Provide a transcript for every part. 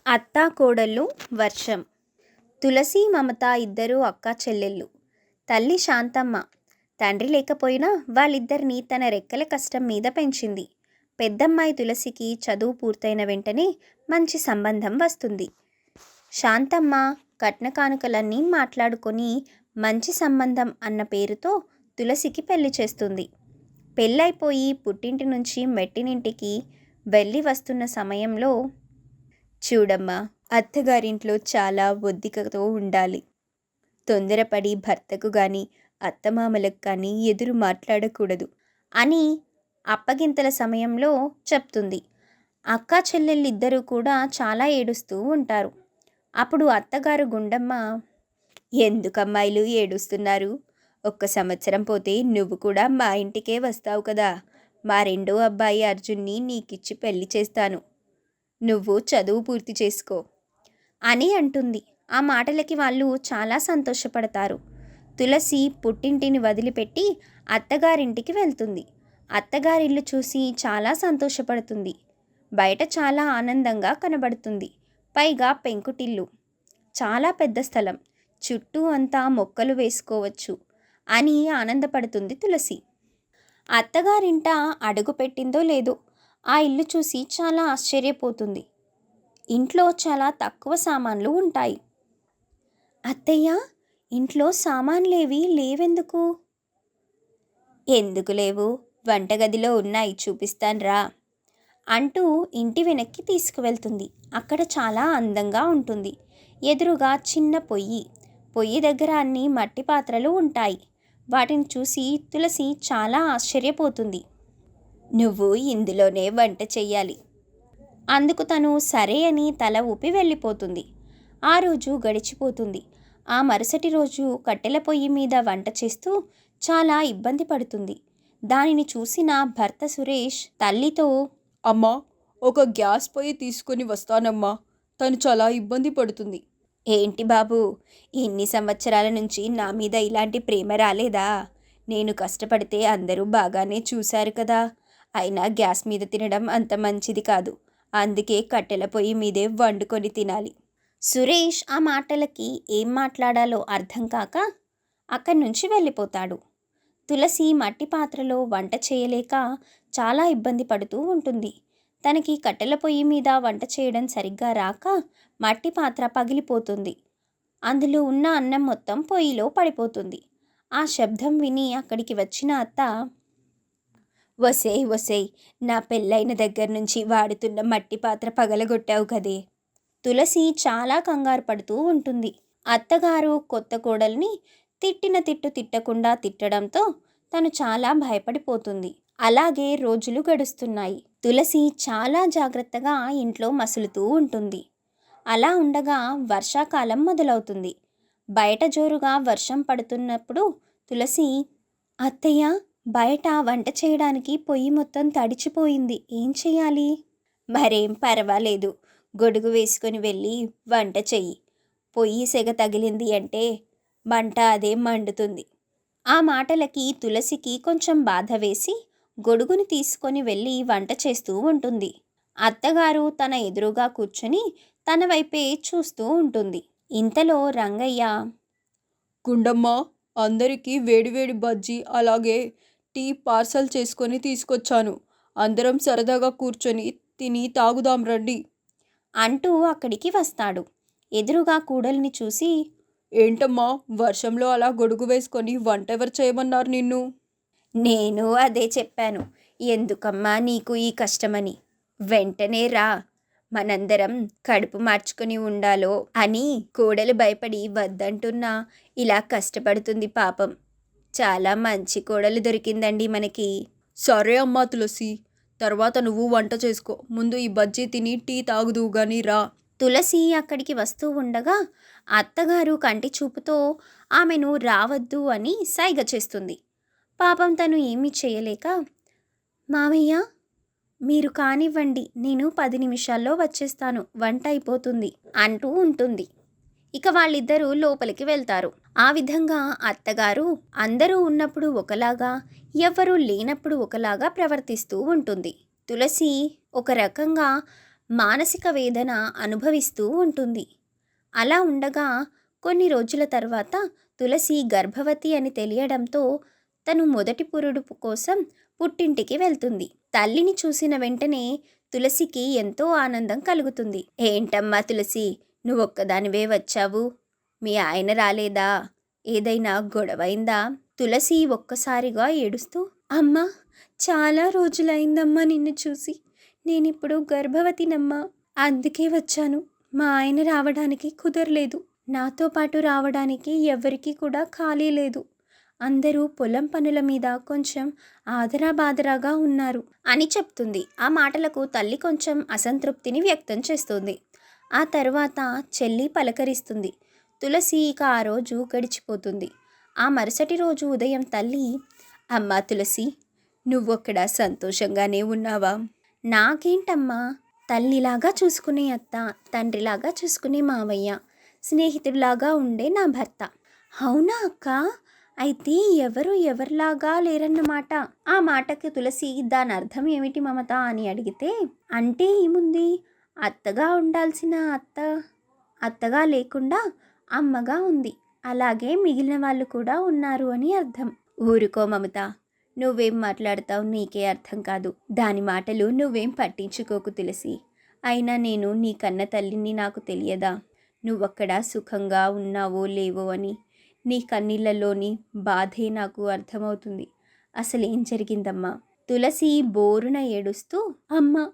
అత్తా కోడళ్ళు వర్షం. తులసి మమత ఇద్దరు అక్కా చెల్లెళ్ళు. తల్లి శాంతమ్మ తండ్రి లేకపోయినా వాళ్ళిద్దరినీ తన రెక్కల కష్టం మీద పెంచింది. పెద్దమ్మాయి తులసికి చదువు పూర్తయిన వెంటనే మంచి సంబంధం వస్తుంది. శాంతమ్మ కట్న కానుకలన్నీ మాట్లాడుకొని మంచి సంబంధం అన్న పేరుతో తులసికి పెళ్లి చేస్తుంది. పెళ్ళైపోయి పుట్టింటి నుంచి మెట్టినింటికి వెళ్ళి వస్తున్న సమయంలో, చూడమ్మా, అత్తగారింట్లో చాలా ఒద్దికతో ఉండాలి. తొందరపడి భర్తకు కానీ అత్తమామలకు కానీ ఎదురు మాట్లాడకూడదు అని అప్పగింతల సమయంలో చెప్తుంది. అక్కా చెల్లెళ్ళిద్దరూ కూడా చాలా ఏడుస్తూ ఉంటారు. అప్పుడు అత్తగారు గుండమ్మ, ఎందుకమ్మాయిలు ఏడుస్తున్నారు? ఒక్క సంవత్సరం పోతే నువ్వు కూడా మా ఇంటికే వస్తావు కదా. మా రెండో అబ్బాయి అర్జున్ని నీకిచ్చి పెళ్లి చేస్తాను. నువ్వు చదువు పూర్తి చేసుకో అని అంటుంది. ఆ మాటలకి వాళ్ళు చాలా సంతోషపడతారు. తులసి పుట్టింటిని వదిలిపెట్టి అత్తగారింటికి వెళ్తుంది. అత్తగారిల్లు చూసి చాలా సంతోషపడుతుంది. బయట చాలా ఆనందంగా కనబడుతుంది. పైగా పెంకుటిల్లు, చాలా పెద్ద స్థలం, చుట్టూ అంతా మొక్కలు వేసుకోవచ్చు అని ఆనందపడుతుంది తులసి. అత్తగారింట అడుగు పెట్టిందో లేదో ఆ ఇల్లు చూసి చాలా ఆశ్చర్యపోతుంది. ఇంట్లో చాలా తక్కువ సామాన్లు ఉంటాయి. అత్తయ్య, ఇంట్లో సామాన్లేవి లేవెందుకు? ఎందుకు లేవు? వంటగదిలో ఉన్నాయి, చూపిస్తాన్రా అంటూ ఇంటి వెనక్కి తీసుకువెళ్తుంది. అక్కడ చాలా అందంగా ఉంటుంది. ఎదురుగా చిన్న పొయ్యి దగ్గర అన్ని మట్టి పాత్రలు ఉంటాయి. వాటిని చూసి తులసి చాలా ఆశ్చర్యపోతుంది. నువ్వు ఇందులోనే వంట చెయ్యాలి. అందుకు తను సరే అని తల ఊపి వెళ్ళిపోతుంది. ఆ రోజు గడిచిపోతుంది. ఆ మరుసటి రోజు కట్టెల పొయ్యి మీద వంట చేస్తూ చాలా ఇబ్బంది పడుతుంది. దానిని చూసిన భర్త సురేష్ తల్లితో, అమ్మా, ఒక గ్యాస్ పొయ్యి తీసుకొని వస్తానమ్మా, తను చాలా ఇబ్బంది పడుతుంది. ఏంటి బాబు, ఇన్ని సంవత్సరాల నుంచి నా మీద ఇలాంటి ప్రేమ రాలేదా? నేను కష్టపడితే అందరూ బాగానే చూశారు కదా. అయినా గ్యాస్ మీద తినడం అంత మంచిది కాదు. అందుకే కట్టెల పొయ్యి మీదే వండుకొని తినాలి. సురేష్ ఆ మాటలకి ఏం మాట్లాడాలో అర్థం కాక అక్కడి నుంచి వెళ్ళిపోతాడు. తులసి మట్టి పాత్రలో వంట చేయలేక చాలా ఇబ్బంది పడుతూ ఉంటుంది. తనకి కట్టెల పొయ్యి మీద వంట చేయడం సరిగ్గా రాక మట్టి పాత్ర పగిలిపోతుంది. అందులో ఉన్న అన్నం మొత్తం పొయ్యిలో పడిపోతుంది. ఆ శబ్దం విని అక్కడికి వచ్చిన అత్త, ఒసేయ్, నా పెళ్ళైన దగ్గర నుంచి వాడుతున్న మట్టి పాత్ర పగలగొట్టావు కదే. తులసి చాలా కంగారు పడుతూ ఉంటుంది. అత్తగారు కొత్త కోడల్ని తిట్టిన తిట్టు తిట్టకుండా తిట్టడంతో తను చాలా భయపడిపోతుంది. అలాగే రోజులు గడుస్తున్నాయి. తులసి చాలా జాగ్రత్తగా ఇంట్లో మసులుతూ ఉంటుంది. అలా ఉండగా వర్షాకాలం మొదలవుతుంది. బయట జోరుగా వర్షం పడుతున్నప్పుడు తులసి, అత్తయ్య, బయట వంట చేయడానికి పొయ్యి మొత్తం తడిచిపోయింది, ఏం చెయ్యాలి? మరేం పర్వాలేదు, గొడుగు వేసుకొని వెళ్ళి వంట చెయ్యి. పొయ్యి సెగ తగిలింది అంటే మంట అదే మండుతుంది. ఆ మాటలకి తులసికి కొంచెం బాధ వేసి గొడుగుని తీసుకొని వెళ్ళి వంట చేస్తూ ఉంటుంది. అత్తగారు తన ఎదురుగా కూర్చొని తన వైపే చూస్తూ ఉంటుంది. ఇంతలో రంగయ్య, గుండమ్మ, అందరికీ వేడివేడి బజ్జీ అలాగే టీ పార్సల్ చేసుకొని తీసుకొచ్చాను. అందరం సరదాగా కూర్చొని తిని తాగుదాం రండి అంటూ అక్కడికి వస్తాడు. ఎదురుగా కూడల్ని చూసి, ఏంటమ్మా, వర్షంలో అలా గొడుగు వేసుకొని వంట ఎవరు చేయమన్నారు నిన్ను? నేను అదే చెప్పాను, ఎందుకమ్మా నీకు ఈ కష్టమని. వెంటనే రా, మనందరం కడుపు మార్చుకొని ఉండాలో అని కోడలు భయపడి వద్దంటున్నా ఇలా కష్టపడుతుంది పాపం. చాలా మంచి కోడలు దొరికిందండి మనకి. సరే అమ్మా తులసి, తర్వాత నువ్వు వంట చేసుకో. ముందు ఈ బజ్జీ తిని టీ తాగుదువు గాని రా. తులసి అక్కడికి వస్తూ ఉండగా అత్తగారు కంటి చూపుతో ఆమెను రావద్దు అని సైగ చేస్తుంది. పాపం తను ఏమీ చేయలేక, మామయ్య, మీరు కానివ్వండి, నేను 10 నిమిషాల్లో వచ్చేస్తాను, వంట అయిపోతుంది అంటూ ఉంటుంది. ఇక వాళ్ళిద్దరూ లోపలికి వెళ్తారు. ఆ విధంగా అత్తగారు అందరూ ఉన్నప్పుడు ఒకలాగా, ఎవ్వరూ లేనప్పుడు ఒకలాగా ప్రవర్తిస్తూ ఉంటుంది. తులసి ఒక రకంగా మానసిక వేదన అనుభవిస్తూ ఉంటుంది. అలా ఉండగా కొన్ని రోజుల తర్వాత తులసి గర్భవతి అని తెలియడంతో తను మొదటి పురుడు కోసం పుట్టింటికి వెళ్తుంది. తల్లిని చూసిన వెంటనే తులసికి ఎంతో ఆనందం కలుగుతుంది. ఏంటమ్మా తులసి, నువ్వొక్కదానివే వచ్చావు? మీ ఆయన రాలేదా? ఏదైనా గొడవైందా? తులసి ఒక్కసారిగా ఏడుస్తూ, అమ్మా, చాలా రోజులైందమ్మా నిన్ను చూసి. నేనిప్పుడు గర్భవతినమ్మా. అందుకే వచ్చాను. మా ఆయన రావడానికి కుదరలేదు. నాతో పాటు రావడానికి ఎవరికీ కూడా ఖాళీ లేదు. అందరూ పొలం పనుల మీద కొంచెం ఆదరాబాదరాగా ఉన్నారు అని చెప్తుంది. ఆ మాటలకు తల్లి కొంచెం అసంతృప్తిని వ్యక్తం చేస్తుంది. ఆ తర్వాత చెల్లి పలకరిస్తుంది. తులసి ఇక ఆ రోజు గడిచిపోతుంది. ఆ మరుసటి రోజు ఉదయం తల్లి, అమ్మా తులసి, నువ్వొక్కడ సంతోషంగానే ఉన్నావా? నాకేంటమ్మా, తల్లిలాగా చూసుకునే అత్త, తండ్రిలాగా చూసుకునే మావయ్య, స్నేహితుడిలాగా ఉండే నా భర్త. అవునా అక్క? అయితే ఎవరిలాగా లేరన్నమాట. ఆ మాటకి తులసి, దాని అర్థం ఏమిటి మమత అని అడిగితే, అంటే ఏముంది, అత్తగా ఉండాల్సిన అత్తగా లేకుండా అమ్మగా ఉంది. అలాగే మిగిలిన వాళ్ళు కూడా ఉన్నారు అని అర్థం. ఊరుకో మమత, నువ్వేం మాట్లాడతావు నీకే అర్థం కాదు. దాని మాటలు నువ్వేం పట్టించుకోకు తులసి. అయినా నేను నీ కన్న తల్లిని, నాకు తెలియదా నువ్వక్కడ సుఖంగా ఉన్నావో లేవో అని? నీ కన్నీళ్లలోని బాధే నాకు అర్థమవుతుంది. అసలేం జరిగిందమ్మా? తులసి బోరున ఏడుస్తూ, అమ్మా,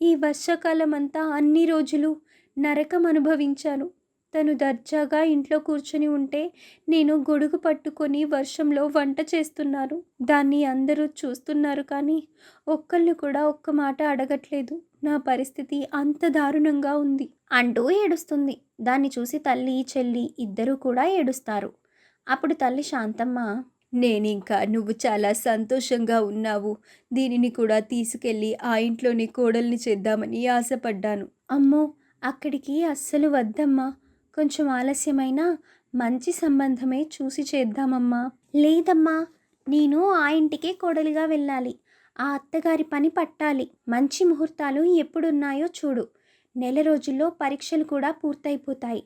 ఈ వర్షాకాలం అంతా అన్ని రోజులు నరకం అనుభవించాను. తను దర్జాగా ఇంట్లో కూర్చొని ఉంటే నేను గొడుగు పట్టుకొని వర్షంలో వంట చేస్తున్నాను. దాన్ని అందరూ చూస్తున్నారు, కానీ ఒక్కళ్ళు కూడా ఒక్క మాట అడగట్లేదు. నా పరిస్థితి అంత దారుణంగా ఉంది అంటూ ఏడుస్తుంది. దాన్ని చూసి తల్లి, చెల్లి ఇద్దరూ కూడా ఏడుస్తారు. అప్పుడు తల్లి శాంతమ్మ, నేనింకా నువ్వు చాలా సంతోషంగా ఉన్నావు, దీనిని కూడా తీసుకెళ్ళి ఆ ఇంట్లోని కోడల్ని చేద్దామని ఆశపడ్డాను. అమ్మో, అక్కడికి అస్సలు వద్దమ్మా. కొంచెం ఆలస్యమైనా మంచి సంబంధమే చూసి చేద్దామమ్మా. లేదమ్మా, నేను ఆ ఇంటికే కోడలిగా వెళ్ళాలి. ఆ అత్తగారి పని పట్టాలి. మంచి ముహూర్తాలు ఎప్పుడున్నాయో చూడు. నెల రోజుల్లో పరీక్షలు కూడా పూర్తయిపోతాయి.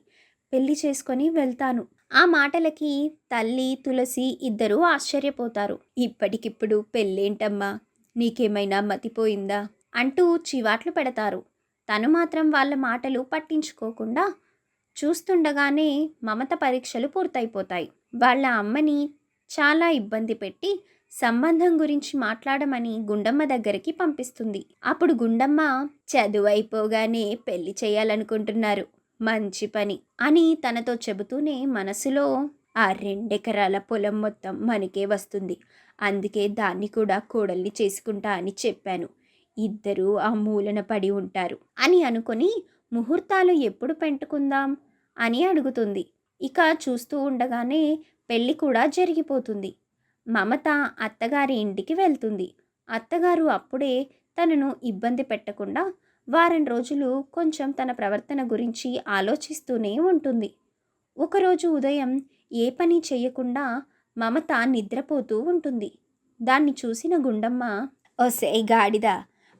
పెళ్లి చేసుకొని వెళ్తాను. ఆ మాటలకి తల్లి, తులసి ఇద్దరూ ఆశ్చర్యపోతారు. ఇప్పటికిప్పుడు పెళ్ళేంటమ్మా, నీకేమైనా మతిపోయిందా అంటూ చివాట్లు పెడతారు. తను మాత్రం వాళ్ళ మాటలు పట్టించుకోకుండా చూస్తుండగానే మమత పరీక్షలు పూర్తయిపోతాయి. వాళ్ళ అమ్మని చాలా ఇబ్బంది పెట్టి సంబంధం గురించి మాట్లాడమని గుండమ్మ దగ్గరికి పంపిస్తుంది. అప్పుడు గుండమ్మ, చదువు అయిపోగానే పెళ్లి చేయాలనుకుంటున్నారు, మంచి పని అని తనతో చెబుతూనే మనసులో, ఆ 2 ఎకరాల పొలం మొత్తం మనకే వస్తుంది, అందుకే దాన్ని కూడా కోడల్ని చేసుకుంటా అని చెప్పాను. ఇద్దరూ ఆ మూలన పడి ఉంటారు అని అనుకొని, ముహూర్తాలు ఎప్పుడు పెట్టుకుందాం అని అడుగుతుంది. ఇక చూస్తూ ఉండగానే పెళ్ళి కూడా జరిగిపోతుంది. మమత అత్తగారి ఇంటికి వెళ్తుంది. అత్తగారు అప్పుడే తనను ఇబ్బంది పెట్టకుండా వారం రోజులు కొంచెం తన ప్రవర్తన గురించి ఆలోచిస్తూనే ఉంటుంది. ఒకరోజు ఉదయం ఏ పని చేయకుండా మమత నిద్రపోతూ ఉంటుంది. దాన్ని చూసిన గుండమ్మ, ఒసేయ్ గాడిద,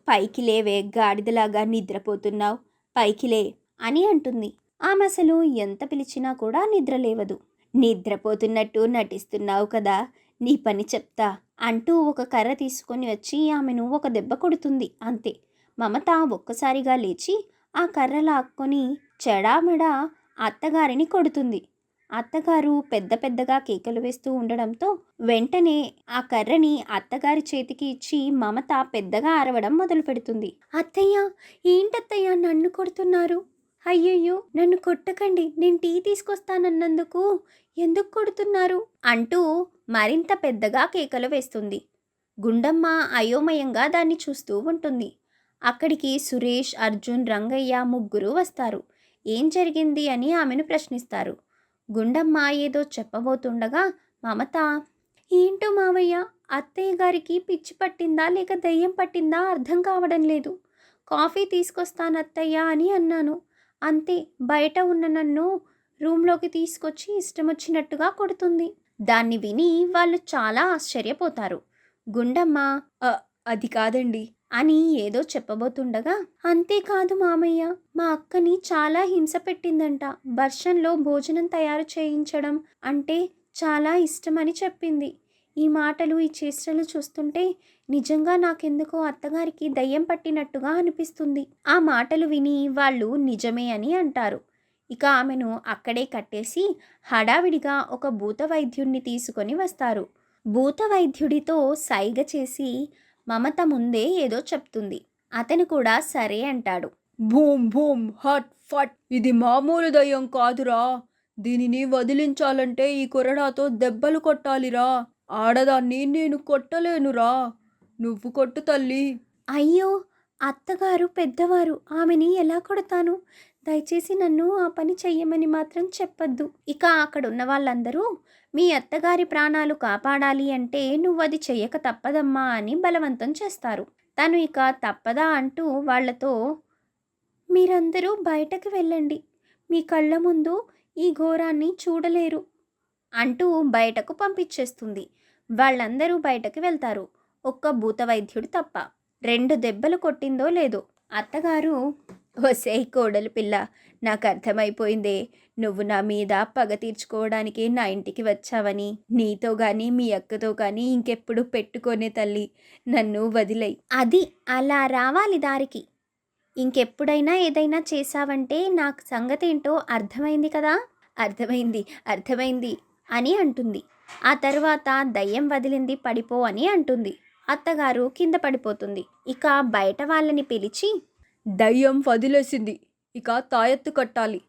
పైకి లేవే, గాడిదలాగా నిద్రపోతున్నావు, పైకి లే అని అంటుంది. ఆమె అసలు ఎంత పిలిచినా కూడా నిద్రలేవదు. నిద్రపోతున్నట్టు నటిస్తున్నావు కదా, నీ పని చెప్తా అంటూ ఒక కర్ర తీసుకొని వచ్చి ఆమెను ఒక దెబ్బ కొడుతుంది. అంతే. మమత ఒక్కసారిగా లేచి ఆ కర్ర లాక్కొని చెడామెడా అత్తగారిని కొడుతుంది. అత్తగారు పెద్ద పెద్దగా కేకలు వేస్తూ ఉండడంతో వెంటనే ఆ కర్రని అత్తగారి చేతికి ఇచ్చి మమత పెద్దగా అరవడం మొదలు పెడుతుంది. అత్తయ్య, ఏంటత్తయ్య నన్ను కొడుతున్నారు? అయ్యయ్యో, నన్ను కొట్టకండి, నేను టీ తీసుకొస్తానన్నందుకు ఎందుకు కొడుతున్నారు అంటూ మరింత పెద్దగా కేకలు వేస్తుంది. గుండమ్మ అయోమయంగా దాన్ని చూస్తూ ఉంటుంది. అక్కడికి సురేష్, అర్జున్, రంగయ్య ముగ్గురు వస్తారు. ఏం జరిగింది అని ఆమెను ప్రశ్నిస్తారు. గుండమ్మ ఏదో చెప్పబోతుండగా మమత, ఏంటో మావయ్య, అత్తయ్య గారికి పిచ్చి పట్టిందా లేక దయ్యం పట్టిందా అర్థం కావడం లేదు. కాఫీ తీసుకొస్తానత్తయ్య అని అన్నాను, అంతే, బయట ఉన్న నన్ను రూమ్లోకి తీసుకొచ్చి ఇష్టం వచ్చినట్టుగా కొడుతుంది. దాన్ని విని వాళ్ళు చాలా ఆశ్చర్యపోతారు. గుండమ్మ, అది కాదండి, అని ఏదో చెప్పబోతుండగా, అంతేకాదు మామయ్య, మా అక్కని చాలా హింస పెట్టిందంట. వర్షంలో భోజనం తయారు చేయించడం అంటే చాలా ఇష్టమని చెప్పింది. ఈ మాటలు, ఈ చేష్టలు చూస్తుంటే నిజంగా నాకెందుకో అత్తగారికి దయ్యం పట్టినట్టుగా అనిపిస్తుంది. ఆ మాటలు విని వాళ్ళు నిజమే అని అంటారు. ఇక ఆమెను అక్కడే కట్టేసి హడావిడిగా ఒక భూత వైద్యుణ్ణి తీసుకొని వస్తారు. భూత వైద్యుడితో సైగ చేసి మమత ముందే ఏదో చెప్తుంది. అతను కూడా సరే అంటాడు. భూమ్ భూమ్ హట్ ఫట్, ఇది మామూలు దయ్యం కాదురా. దీనిని వదిలించాలంటే ఈ కొరడాతో దెబ్బలు కొట్టాలిరా. ఆడదాన్ని నేను కొట్టలేనురా. నువ్వు కొట్టు తల్లి. అయ్యో, అత్తగారు పెద్దవారు, ఆమెని ఎలా కొడతాను? దయచేసి నన్ను ఆ పని చెయ్యమని మాత్రం చెప్పొద్దు. ఇక అక్కడున్న వాళ్ళందరూ, మీ అత్తగారి ప్రాణాలు కాపాడాలి అంటే నువ్వది చెయ్యక తప్పదమ్మా అని బలవంతం చేస్తారు. తను ఇక తప్పదా అంటూ వాళ్లతో, మీరందరూ బయటకు వెళ్ళండి, మీ కళ్ళ ముందు ఈ ఘోరాన్ని చూడలేరు అంటూ బయటకు పంపించేస్తుంది. వాళ్ళందరూ బయటకు వెళ్తారు, ఒక్క భూత వైద్యుడు తప్ప. 2 దెబ్బలు కొట్టిందో లేదో. అత్తగారు, ఒసేయ్ కోడలు పిల్ల, నాకు అర్థమైపోయిందే, నువ్వు నా మీద పగ తీర్చుకోవడానికి నా ఇంటికి వచ్చావని. నీతో కానీ మీ అక్కతో కానీ ఇంకెప్పుడు పెట్టుకోనే తల్లి, నన్ను వదిలేయ్. అది అలా రావాలి దారికి. ఇంకెప్పుడైనా ఏదైనా చేశావంటే నాకు సంగతేంటో అర్థమైంది కదా. అర్థమైంది, అర్థమైంది అని అంటుంది. ఆ తర్వాత దయ్యం వదిలింది, పడిపో అని అంటుంది. అత్తగారు కింద పడిపోతుంది. ఇక బయట వాళ్ళని పిలిచి, దయ్యం వదిలేసింది, ఇక తాయెత్తు కట్టాలి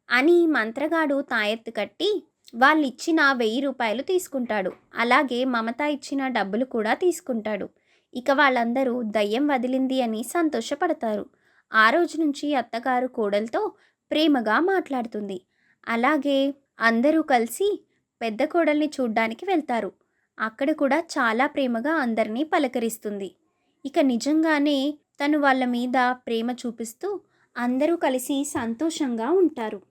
అని మంత్రగాడు తాయెత్తు కట్టి వాళ్ళిచ్చిన 1000 రూపాయలు తీసుకుంటాడు. అలాగే మమత ఇచ్చిన డబ్బులు కూడా తీసుకుంటాడు. ఇక వాళ్ళందరూ దయ్యం వదిలింది అని సంతోషపడతారు. ఆ రోజు నుంచి అత్తగారు కోడలతో ప్రేమగా మాట్లాడుతుంది. అలాగే అందరూ కలిసి పెద్ద కోడల్ని చూడ్డానికి వెళ్తారు. అక్కడ కూడా చాలా ప్రేమగా అందరినీ పలకరిస్తుంది. ఇక నిజంగానే తను వాళ్ళ మీద ప్రేమ చూపిస్తూ అందరూ కలిసి సంతోషంగా ఉంటారు.